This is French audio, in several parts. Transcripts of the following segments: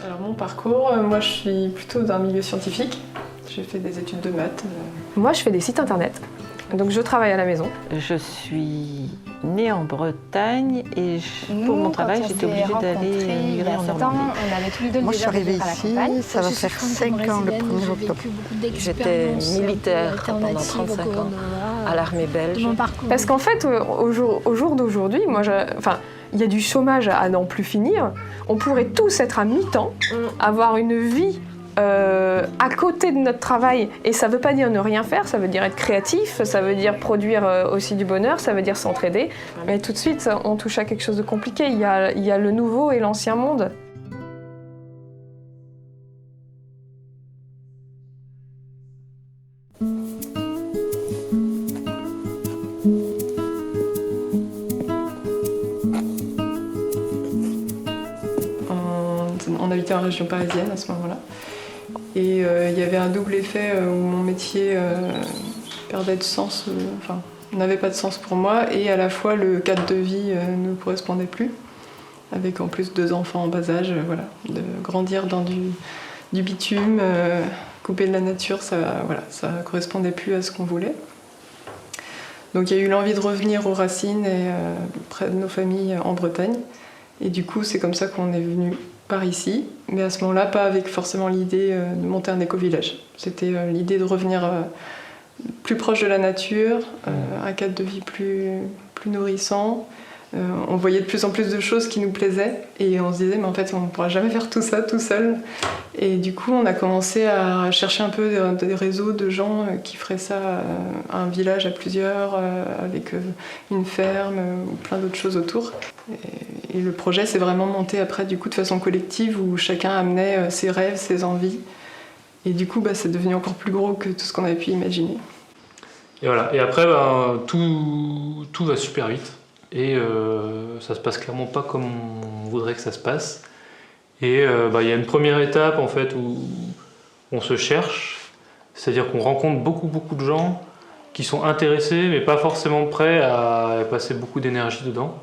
Alors mon parcours, moi je suis plutôt d'un milieu scientifique. J'ai fait des études de maths. Moi je fais des sites internet, donc je travaille à la maison. Je suis née en Bretagne et pour mon travail j'étais obligée d'aller migrer en Normandie. On avait tous les deux Moi je suis arrivée ici, ça va faire 5 ans le 1er octobre. J'étais militaire pendant 35 ans à l'armée belge. Parce qu'en fait, au jour d'aujourd'hui, il y a du chômage à n'en plus finir. On pourrait tous être à mi-temps, avoir une vie à côté de notre travail. Et ça ne veut pas dire ne rien faire, ça veut dire être créatif, ça veut dire produire aussi du bonheur, ça veut dire s'entraider. Mais tout de suite, on touche à quelque chose de compliqué. Il y a le nouveau et l'ancien monde. On habitait en région parisienne à ce moment-là. Et il y avait un double effet où mon métier perdait de sens, n'avait pas de sens pour moi, et à la fois le cadre de vie ne correspondait plus, avec en plus 2 enfants en bas âge, de grandir dans du bitume, coupé de la nature, ça correspondait plus à ce qu'on voulait. Donc il y a eu l'envie de revenir aux racines et près de nos familles en Bretagne, et du coup c'est comme ça qu'on est venu par ici, mais à ce moment-là, pas avec forcément l'idée de monter un éco-village. C'était l'idée de revenir plus proche de la nature, un cadre de vie plus nourrissant. On voyait de plus en plus de choses qui nous plaisaient et on se disait mais en fait on ne pourra jamais faire tout ça tout seul. Et du coup on a commencé à chercher un peu des réseaux de gens qui feraient ça, un village à plusieurs, avec une ferme ou plein d'autres choses autour. Et le projet s'est vraiment monté après du coup de façon collective où chacun amenait ses rêves, ses envies. Et du coup c'est devenu encore plus gros que tout ce qu'on avait pu imaginer. Et voilà. Et après tout va super vite. Et ça se passe clairement pas comme on voudrait que ça se passe. Et y a une première étape en fait où on se cherche, c'est-à-dire qu'on rencontre beaucoup de gens qui sont intéressés mais pas forcément prêts à passer beaucoup d'énergie dedans.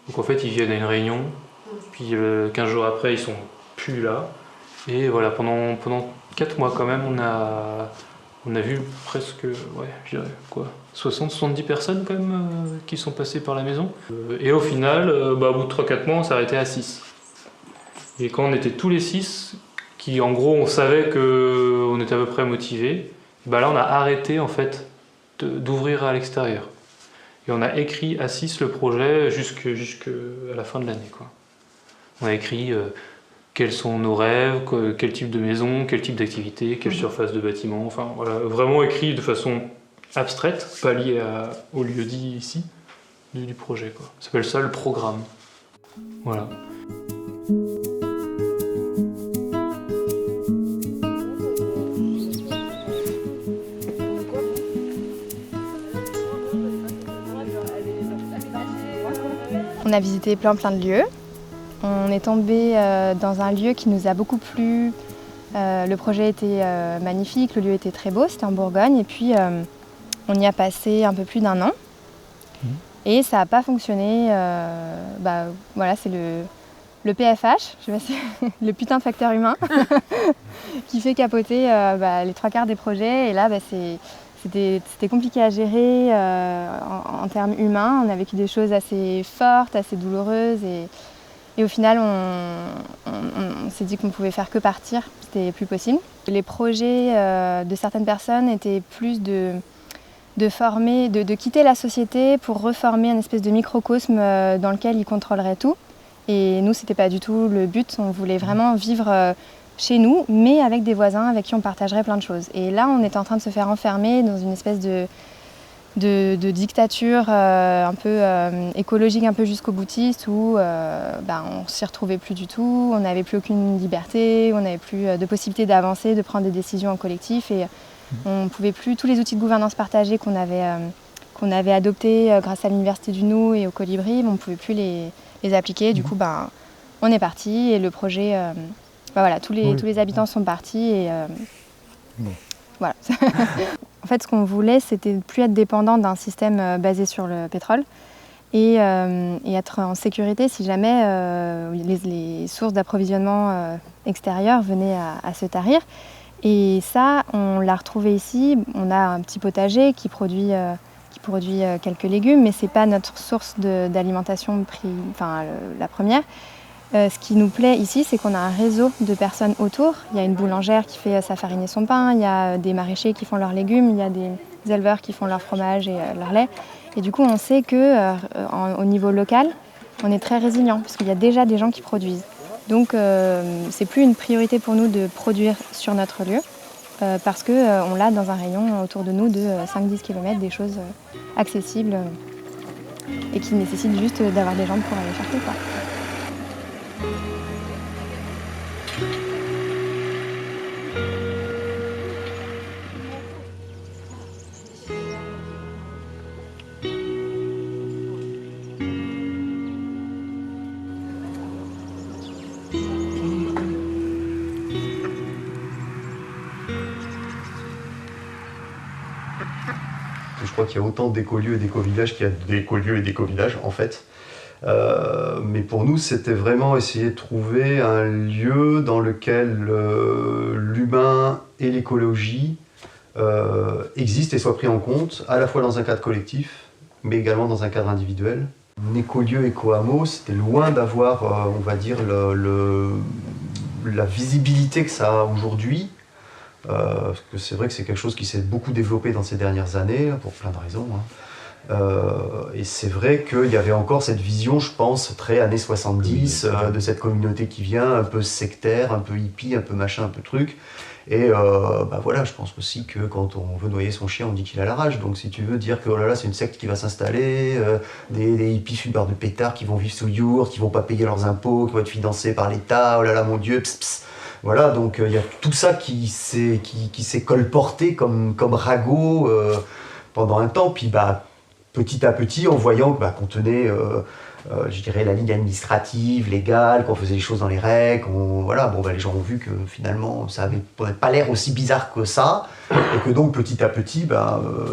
Donc en fait ils viennent à une réunion, puis 15 jours après ils sont plus là. Et voilà, pendant 4 mois quand même on a vu presque, je dirais 60-70 personnes quand même qui sont passées par la maison. Et au final, au bout de 3-4 mois, on s'est arrêté à 6. Et quand on était tous les 6, qui en gros on savait qu'on était à peu près motivés, là on a arrêté en fait d'ouvrir à l'extérieur. Et on a écrit à 6 le projet jusqu'à la fin de l'année, quoi. On a écrit quels sont nos rêves, quel type de maison, quel type d'activité, quelle surface de bâtiment, enfin voilà, vraiment écrit de façon abstraite, pas liée au lieu dit ici, du projet, quoi. Ça s'appelle ça le programme. Voilà. On a visité plein de lieux. On est tombé dans un lieu qui nous a beaucoup plu. Le projet était magnifique, le lieu était très beau, c'était en Bourgogne. Et puis on y a passé un peu plus d'1 an. Et ça n'a pas fonctionné. C'est le PFH, je sais pas si le putain de facteur humain, qui fait capoter les 3/4 des projets. Et là, c'était compliqué à gérer en termes humains. On a vécu des choses assez fortes, assez douloureuses. Et au final, on s'est dit qu'on ne pouvait faire que partir. C'était plus possible. Les projets de certaines personnes étaient plus de former, de quitter la société pour reformer un espèce de microcosme dans lequel ils contrôleraient tout. Et nous, c'était pas du tout le but. On voulait vraiment vivre chez nous, mais avec des voisins avec qui on partagerait plein de choses. Et là, on était en train de se faire enfermer dans une espèce de dictature un peu écologique, un peu jusqu'au boutiste, où on s'y retrouvait plus du tout, on n'avait plus aucune liberté, on n'avait plus de possibilité d'avancer, de prendre des décisions en collectif. Et on ne pouvait plus, tous les outils de gouvernance partagée qu'on avait adoptés grâce à l'Université du Nou et au Colibri, on ne pouvait plus les appliquer. Du coup, on est parti et le projet, tous les habitants sont partis. Et, voilà. En fait, ce qu'on voulait, c'était de ne plus être dépendant d'un système basé sur le pétrole et être en sécurité si jamais les sources d'approvisionnement extérieures venaient à se tarir. Et ça, on l'a retrouvé ici. On a un petit potager qui produit quelques légumes, mais ce n'est pas notre source d'alimentation la première. Ce qui nous plaît ici, c'est qu'on a un réseau de personnes autour. Il y a une boulangère qui fait sa farine et son pain, il y a des maraîchers qui font leurs légumes, il y a des éleveurs qui font leur fromage et leur lait. Et du coup, on sait qu'au niveau local, on est très résilient, parce qu'il y a déjà des gens qui produisent. Donc, c'est plus une priorité pour nous de produire sur notre lieu, parce qu'on l'a dans un rayon autour de nous de 5-10 km, des choses accessibles et qui nécessitent juste d'avoir des jambes pour aller chercher, quoi. Je crois qu'il y a autant d'écolieux et d'écovillages qu'il y a d'écolieux et d'écovillages en fait. Mais pour nous, c'était vraiment essayer de trouver un lieu dans lequel l'humain et l'écologie existent et soient pris en compte, à la fois dans un cadre collectif, mais également dans un cadre individuel. Un écolieu éco-hameau, c'était loin d'avoir, on va dire, la visibilité que ça a aujourd'hui. Parce que c'est vrai que c'est quelque chose qui s'est beaucoup développé dans ces dernières années, pour plein de raisons. Et c'est vrai qu'il y avait encore cette vision, je pense, très années 70, de cette communauté qui vient, un peu sectaire, un peu hippie, un peu machin, un peu truc. Et voilà, je pense aussi que quand on veut noyer son chien, on dit qu'il a la rage. Donc si tu veux dire que oh là là, c'est une secte qui va s'installer, des hippies fumeurs de pétards qui vont vivre sous yourte, qui vont pas payer leurs impôts, qui vont être financés par l'État, oh là là mon Dieu, pss, pss. Voilà, donc il y a tout ça qui s'est colporté comme ragot pendant un temps. Puis petit à petit, en voyant qu'on tenait, je dirais, la ligne administrative, légale, qu'on faisait les choses dans les règles, les gens ont vu que finalement ça avait pas l'air aussi bizarre que ça, et que donc petit à petit,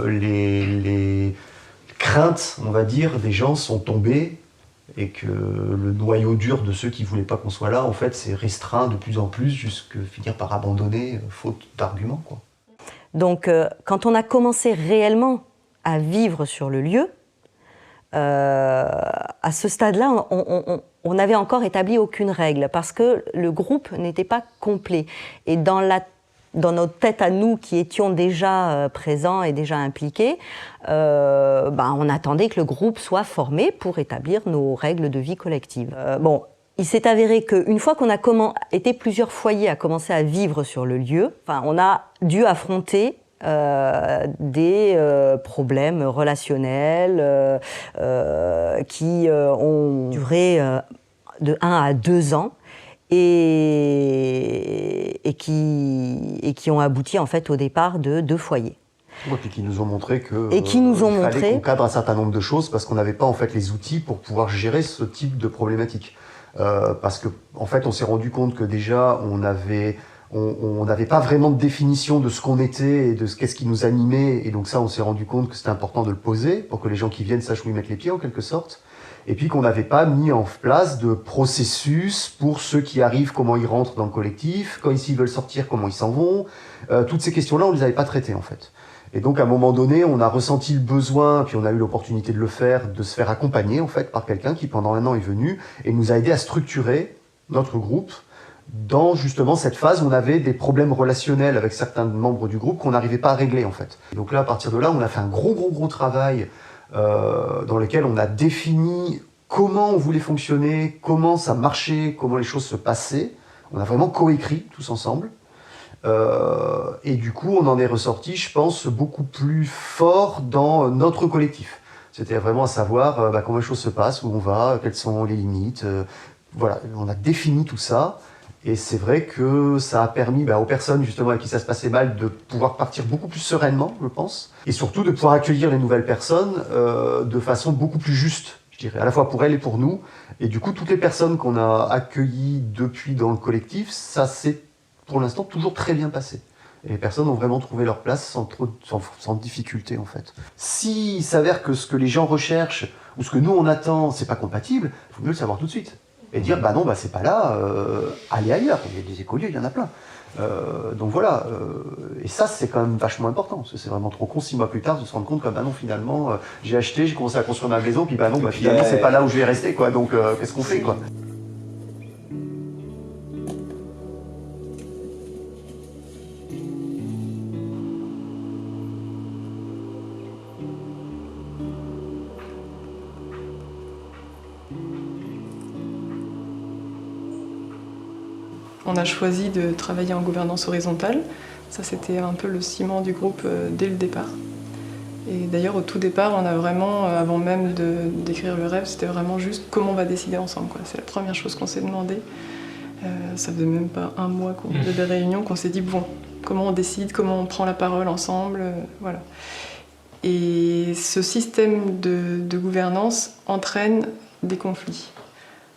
les craintes, on va dire, des gens sont tombées. Et que le noyau dur de ceux qui ne voulaient pas qu'on soit là, en fait, s'est restreint de plus en plus jusqu'à finir par abandonner, faute d'arguments, quoi. Donc, quand on a commencé réellement à vivre sur le lieu, à ce stade-là, on n'avait encore établi aucune règle, parce que le groupe n'était pas complet. Et dans notre tête à nous qui étions déjà présents et déjà impliqués, on attendait que le groupe soit formé pour établir nos règles de vie collective. Il s'est avéré qu'une fois qu'on a été plusieurs foyers à commencer à vivre sur le lieu, on a dû affronter des problèmes relationnels qui ont duré de 1 à 2 ans. Et qui ont abouti en fait au départ de 2 foyers. Et puis qui nous ont montré que fallait qu'on cadre un certain nombre de choses parce qu'on n'avait pas en fait les outils pour pouvoir gérer ce type de problématique. Parce que en fait on s'est rendu compte que déjà on n'avait pas vraiment de définition de ce qu'on était et de qu'est-ce qui nous animait, et donc ça on s'est rendu compte que c'était important de le poser pour que les gens qui viennent sachent où ils mettent les pieds en quelque sorte. Et puis qu'on n'avait pas mis en place de processus pour ceux qui arrivent, comment ils rentrent dans le collectif, quand ils veulent sortir, comment ils s'en vont. Toutes ces questions-là, on ne les avait pas traitées en fait. Et donc à un moment donné, on a ressenti le besoin, puis on a eu l'opportunité de le faire, de se faire accompagner en fait par quelqu'un qui pendant 1 an est venu et nous a aidé à structurer notre groupe dans justement cette phase où on avait des problèmes relationnels avec certains membres du groupe qu'on n'arrivait pas à régler en fait. Et donc là, à partir de là, on a fait un gros travail dans lequel on a défini comment on voulait fonctionner, comment ça marchait, comment les choses se passaient. On a vraiment coécrit tous ensemble. Et du coup, on en est ressorti, je pense, beaucoup plus fort dans notre collectif. C'était vraiment à savoir comment les choses se passent, où on va, quelles sont les limites. Voilà, on a défini tout ça. Et c'est vrai que ça a permis aux personnes justement avec qui ça se passait mal de pouvoir partir beaucoup plus sereinement, je pense. Et surtout de pouvoir accueillir les nouvelles personnes de façon beaucoup plus juste, je dirais, à la fois pour elles et pour nous. Et du coup, toutes les personnes qu'on a accueillies depuis dans le collectif, ça s'est pour l'instant toujours très bien passé. Et les personnes ont vraiment trouvé leur place sans difficulté en fait. S'il s'avère que ce que les gens recherchent, ou ce que nous on attend, c'est pas compatible, il faut mieux le savoir tout de suite. Et dire, bah non, bah c'est pas là, allez ailleurs. Il y a des écoliers, il y en a plein. Donc voilà, et ça c'est quand même vachement important, parce que c'est vraiment trop con 6 mois plus tard de se rendre compte que bah non, finalement, j'ai acheté, j'ai commencé à construire ma maison, puis bah non, bah finalement c'est pas là où je vais rester, quoi. Donc qu'est-ce qu'on fait, quoi? On a choisi de travailler en gouvernance horizontale. Ça, c'était un peu le ciment du groupe dès le départ. Et d'ailleurs, au tout départ, on a vraiment, avant même d'écrire le rêve, c'était vraiment juste comment on va décider ensemble, quoi. C'est la première chose qu'on s'est demandé. Ça faisait même pas un mois de réunions qu'on s'est dit, bon, comment on décide, comment on prend la parole ensemble, voilà. Et ce système de gouvernance entraîne des conflits.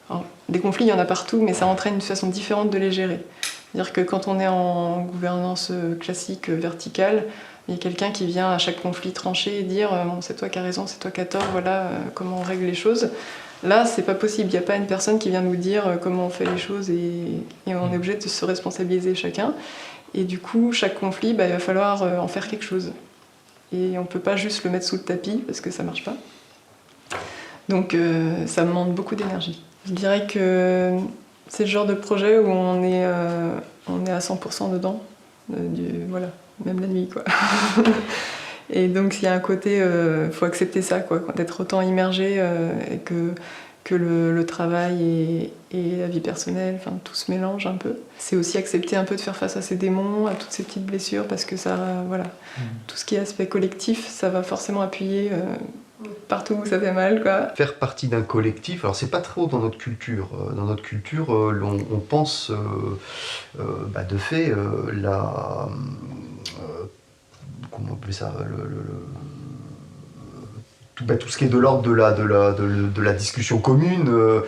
Alors, des conflits, il y en a partout, mais ça entraîne une façon différente de les gérer. C'est-à-dire que quand on est en gouvernance classique, verticale, il y a quelqu'un qui vient à chaque conflit trancher et dire bon, c'est toi qui as raison, c'est toi qui as tort, voilà comment on règle les choses. Là, c'est pas possible, il n'y a pas une personne qui vient nous dire comment on fait les choses et on est obligé de se responsabiliser chacun. Et du coup, chaque conflit, il va falloir en faire quelque chose. Et on ne peut pas juste le mettre sous le tapis parce que ça ne marche pas. Donc ça me demande beaucoup d'énergie. Je dirais que c'est le genre de projet où on est à 100% dedans, voilà, même la nuit, quoi. Et donc il y a un côté, faut accepter ça, quoi, d'être autant immergé et que le travail et la vie personnelle, enfin tout se mélange un peu. C'est aussi accepter un peu de faire face à ses démons, à toutes ces petites blessures, parce que ça, voilà, tout ce qui est aspect collectif, ça va forcément appuyer partout où ça fait mal, quoi. Faire partie d'un collectif, alors c'est pas trop dans notre culture. Dans notre culture, on pense de fait comment on appelle ça, tout ce qui est de l'ordre de la discussion commune,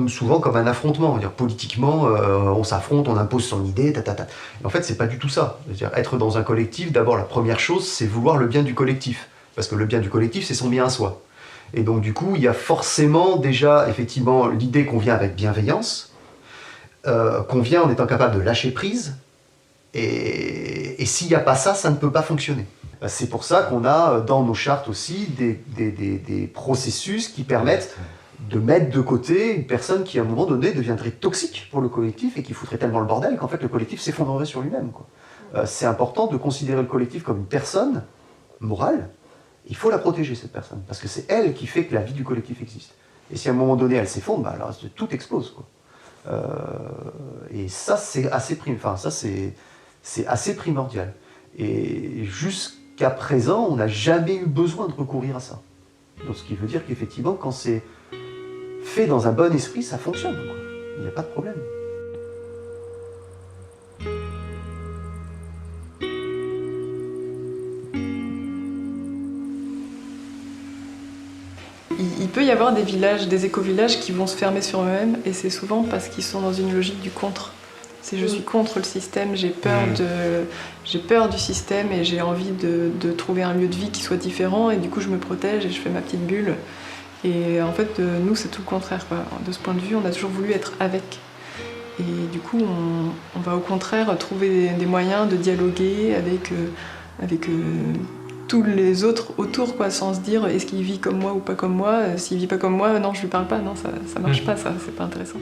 souvent comme un affrontement. Dire, politiquement, on s'affronte, on impose son idée, Et en fait, c'est pas du tout ça. C'est-à-dire, être dans un collectif, d'abord, la première chose, c'est vouloir le bien du collectif. Parce que le bien du collectif, c'est son bien à soi. Et donc, du coup, il y a forcément déjà, effectivement, l'idée qu'on vient avec bienveillance, qu'on vient en étant capable de lâcher prise, et s'il n'y a pas ça, ça ne peut pas fonctionner. C'est pour ça qu'on a dans nos chartes aussi des processus qui permettent de mettre de côté une personne qui, à un moment donné, deviendrait toxique pour le collectif et qui foutrait tellement le bordel qu'en fait, le collectif s'effondrerait sur lui-même, quoi. C'est important de considérer le collectif comme une personne morale. Il faut la protéger, cette personne, parce que c'est elle qui fait que la vie du collectif existe. Et si à un moment donné, elle s'effondre, alors tout explose, quoi. Et ça, c'est assez primordial. Et jusqu'à présent, on n'a jamais eu besoin de recourir à ça. Donc, ce qui veut dire qu'effectivement, quand c'est fait dans un bon esprit, ça fonctionne, quoi. Il n'y a pas de problème. Il peut y avoir des villages, des éco-villages qui vont se fermer sur eux-mêmes, et c'est souvent parce qu'ils sont dans une logique du contre. C'est je suis contre le système, j'ai peur du système et j'ai envie de trouver un lieu de vie qui soit différent, et du coup je me protège et je fais ma petite bulle. Et en fait, nous c'est tout le contraire, quoi. De ce point de vue, on a toujours voulu être avec. Et du coup, on va au contraire trouver des moyens de dialoguer avec tous les autres autour, quoi, sans se dire est-ce qu'il vit comme moi ou pas comme moi. S'il vit pas comme moi, non, je lui parle pas, non, ça marche pas, ça, c'est pas intéressant.